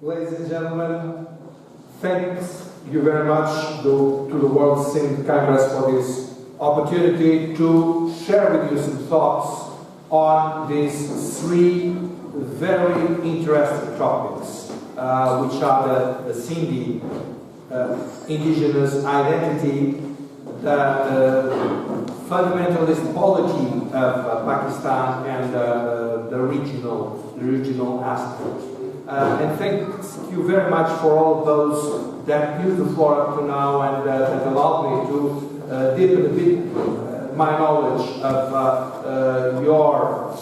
Ladies and gentlemen, thanks you very much to the World Sindh Congress for this opportunity to share with you some thoughts on these three very interesting topics, which are the Sindhi, Indigenous identity, the Fundamentalist polity of Pakistan, and the regional aspect. And thanks you very much for all of those that used the floor up to now and that allowed me to deepen a bit my knowledge of your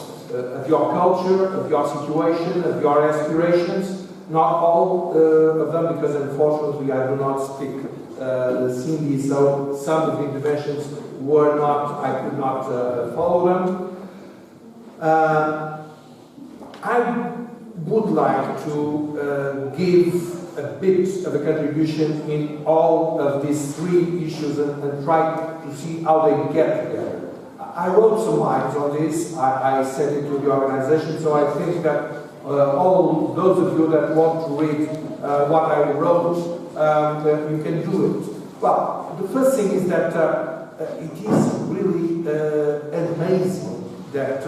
culture, of your situation, of your aspirations. Not all of them, because unfortunately I do not speak Sindhi, so some of the interventions were not, I could not follow them. I would like to give a bit of a contribution in all of these three issues and try to see how they get together. I wrote some lines on this, I sent it to the organization, so I think that all those of you that want to read what I wrote, you can do it. Well, the first thing is that it is really amazing that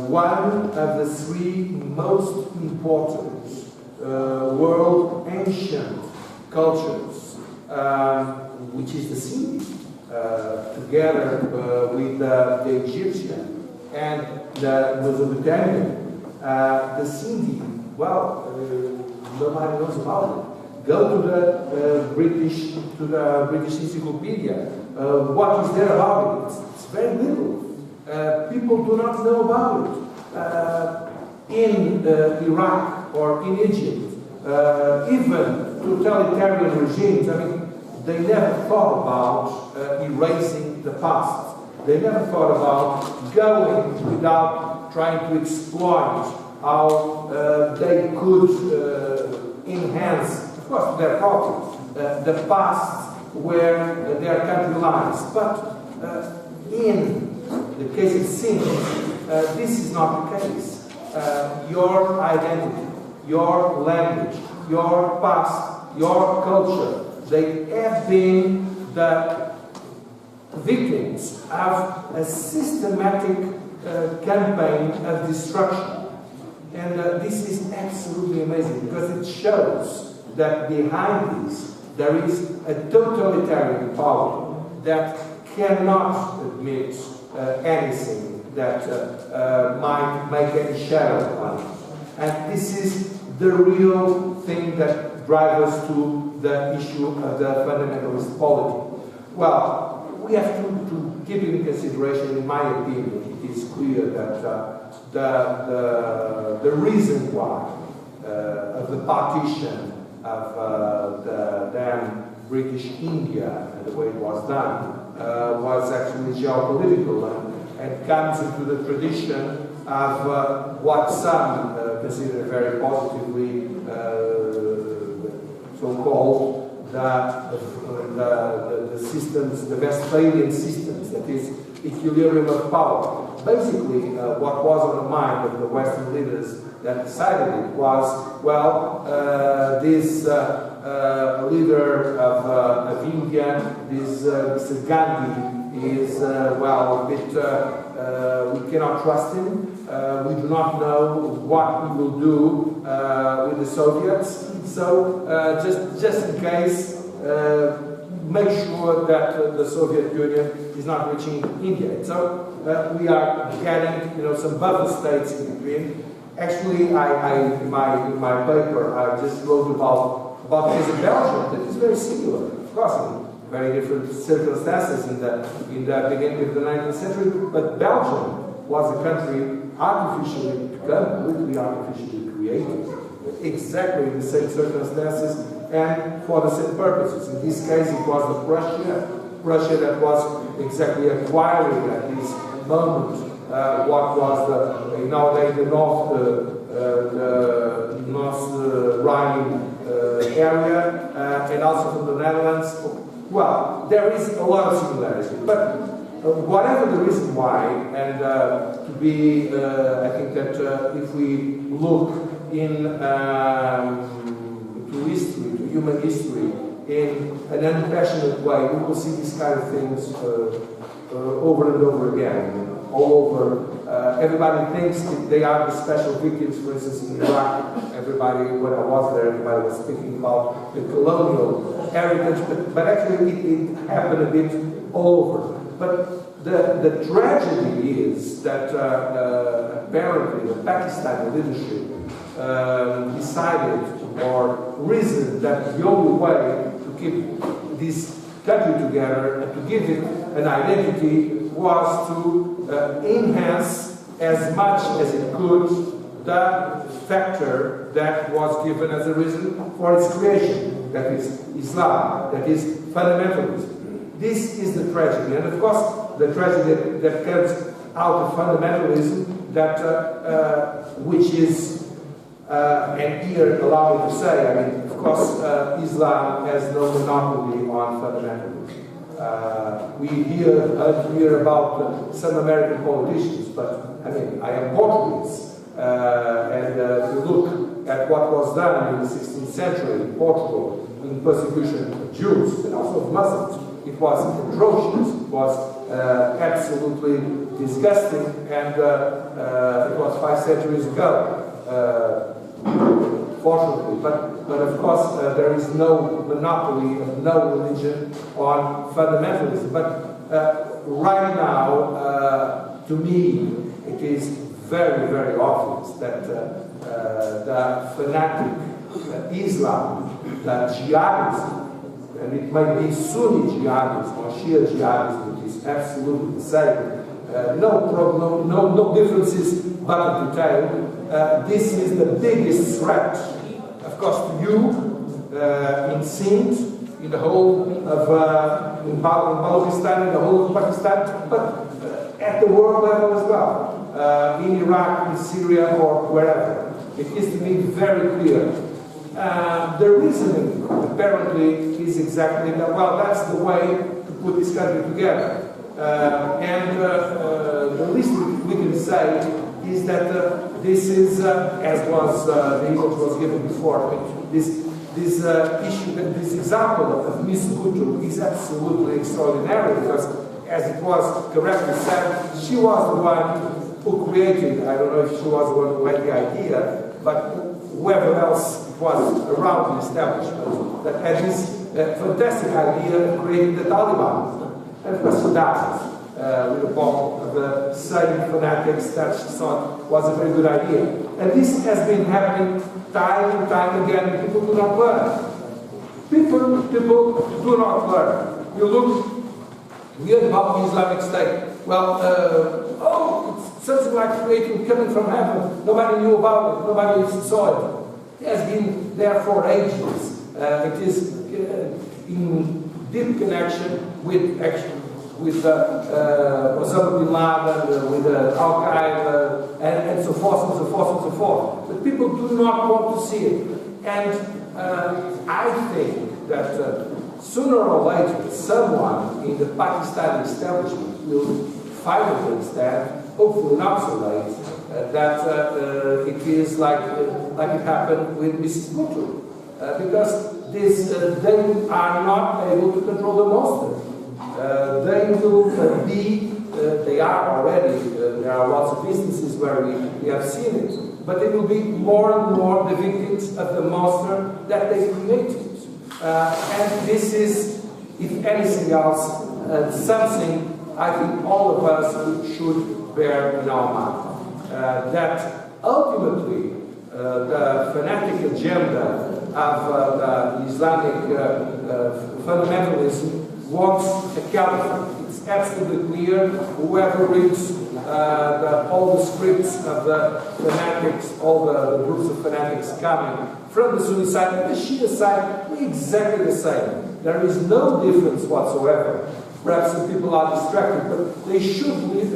one of the three most important world ancient cultures, which is the Sindhi, together with the Egyptian and the Mesopotamian, the Sindhi, well, nobody knows about it. Go to the British Encyclopedia. What is there about it? It's very little. People do not know about it. In Iraq or in Egypt, even totalitarian regimes, I mean, they never thought about erasing the past. They never thought about going without trying to exploit how they could enhance, of course, their profit, the past where their country lies. But in the case of Sindh, this is not the case. Your identity, your language, your past, your culture, they have been the victims of a systematic campaign of destruction. And this is absolutely amazing, because it shows that behind this there is a totalitarian power that cannot admit anything that might make any shadow on it. And this is the real thing that drives us to the issue of the fundamentalist polity. Well, we have to keep in consideration, in my opinion, it is clear that the reason why of the partition of the then British India and the way it was done was actually geopolitical and comes into the tradition of what some consider very positively so-called the systems, the Westphalian systems, that is equilibrium of power. Basically, what was on the mind of the Western leaders that decided it was, well, this leader of India, this Mr. Gandhi, is, well, a bit, we cannot trust him. We do not know what he will do with the Soviets. So, just in case, make sure that the Soviet Union is not reaching India. So we are getting, some buffer states in between. Actually, in my paper, I just wrote about the case of Belgium that is very similar, of course, in very different circumstances in the beginning of the 19th century. But Belgium was a country completely artificially created, exactly in the same circumstances and for the same purposes. In this case, it was Russia that was exactly acquiring at this moment what was nowadays the North Rhine area, and also from the Netherlands. Well, there is a lot of similarity, but whatever the reason why, and to be, I think that if we look to history, to human history, in an unpassionate way, we will see these kind of things over and over again, all over. Everybody thinks that they are the special victims. For instance, in Iraq, everybody, when I was there, everybody was speaking about the colonial heritage, but actually it happened a bit all over. But the tragedy is that apparently the Pakistani leadership decided or reasoned that the only way to keep this country together and to give it an identity was to enhance as much as it could the factor that was given as a reason for its creation, that is Islam, that is fundamentalism. This is the tragedy, and of course the tragedy that comes out of fundamentalism, that which is, and here allow me to say, I mean, of course, Islam has no monopoly on fundamentalism. We hear about some American politicians, but I mean, I am Portuguese, and if you look at what was done in the 16th century in Portugal in persecution of Jews and also of Muslims, it was atrocious, it was absolutely disgusting, and it was 5 centuries ago. Fortunately, but of course there is no monopoly of no religion on fundamentalism. But right now, to me, it is very, very obvious that the fanatic Islam, the jihadism, and it might be Sunni jihadism or Shia jihadism, which is absolutely the same. No problem, no differences but in detail. This is the biggest threat, of course, to you in Sindh, in the whole of in Balochistan, in the whole of Pakistan, but at the world level as well, in Iraq, in Syria, or wherever. It is to me very clear. The reasoning apparently is exactly that. Well, that's the way to put this country together, and the least we can say is that this is, as was the image was given before, this issue, this example of Miss Kutu is absolutely extraordinary, because, as it was correctly said, she was the one who created, I don't know if she was the one who had the idea, but whoever else was around the establishment that had this fantastic idea of creating the Taliban. And of course she died with the bomb of the same fanatics that she thought was a very good idea. And this has been happening time and time again. People do not learn. People do not learn. You look, we heard about the Islamic State. Well, it's something like creating coming from heaven. Nobody knew about it. Nobody saw it. It has been there for ages. It is in deep connection with Osama bin Laden, with Al-Qaeda, and so forth and so forth and so forth. But people do not want to see it. And I think that sooner or later, someone in the Pakistani establishment will finally understand, hopefully not so late, that it is like it happened with Mrs. Kutu. Because they are not able to control the monster. They will they are already, there are lots of instances where we have seen it, but they will be more and more the victims of the monster that they created. And this is, if anything else, something I think all of us should bear in our mind. That ultimately the fanatic agenda of the Islamic fundamentalism wants a caliphate. It's absolutely clear. Whoever reads all the scripts of the fanatics, all the groups of fanatics coming from the Sunni side and the Shia side, exactly the same. There is no difference whatsoever. Perhaps some people are distracted, but they should read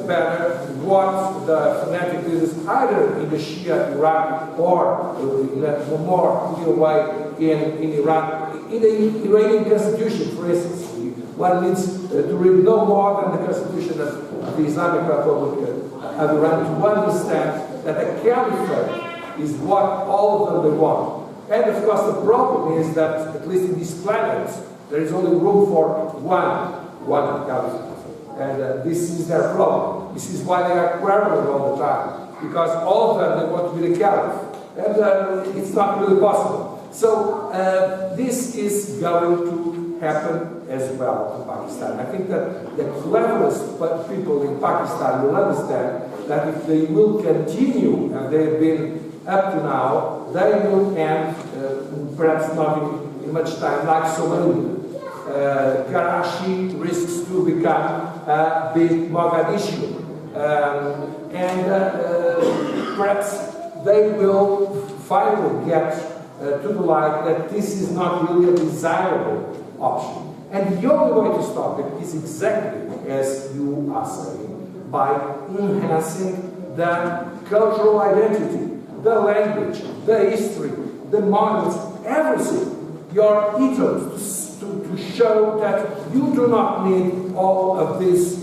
better what the fanatic leaders, either in the Shia Iraq or in a more clear way in Iran, in the Iranian constitution, for instance. One needs to read no more than the constitution of the Islamic Republic of Iran to understand that a caliphate is what all of them they want. And of course the problem is that, at least in this planet, there is only room for one caliphate. And this is their problem. This is why they are quarreling all the time. Because all of them, they want to be the caliph. And it's not really possible. So this is going to happen as well in Pakistan. I think that the cleverest people in Pakistan will understand that if they will continue, and they have been up to now, they will end, perhaps not in much time, like Somalia. Karachi risks to become a big Mogadishu. Perhaps they will finally get to the light that this is not really a desirable option. And the only way to stop it is exactly as you are saying, by enhancing the cultural identity, the language, the history, the monuments, everything. Your ethos to show that you do not need all of this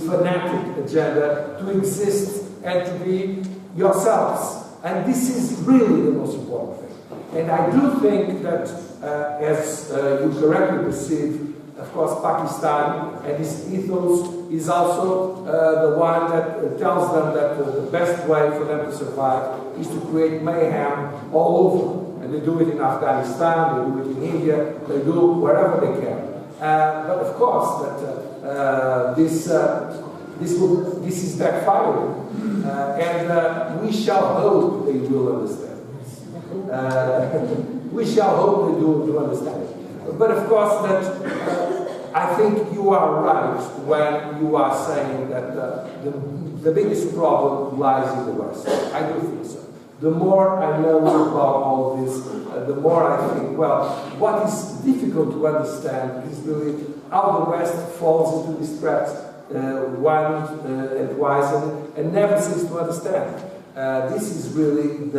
fanatic agenda to exist and to be yourselves. And this is really the most important thing. And I do think that, as you correctly perceive, of course, Pakistan and its ethos is also the one that tells them that the best way for them to survive is to create mayhem all over. And they do it in Afghanistan, they do it in India, they do wherever they can. But of course, that this is backfiring, and we shall hope they will understand. We shall hope they do understand it. But of course, that I think you are right when you are saying that the biggest problem lies in the West. I do think so. The more I know about all of this, the more I think, well, what is difficult to understand is really how the West falls into this trap once and twice and never seems to understand. This is really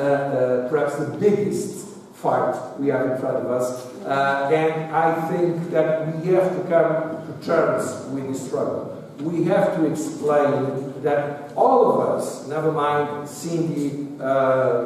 perhaps the biggest fight we have in front of us, and I think that we have to come to terms with this struggle. We have to explain that all of us, never mind Sindhi,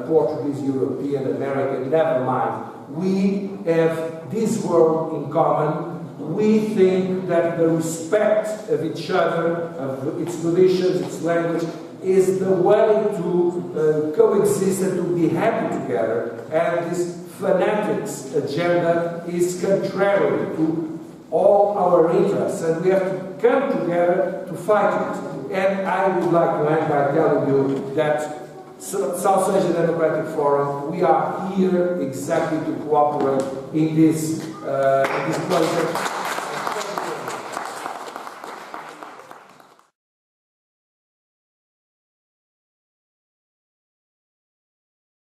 Portuguese, European, American, never mind, we have this world in common. We think that the respect of each other, of its traditions, its language, is the way to coexist and to be happy together. And this fanatics agenda is contrary to all our interests, and we have to come together to fight it. And I would like to end by telling you that South Asian Democratic Forum, we are here exactly to cooperate in this project.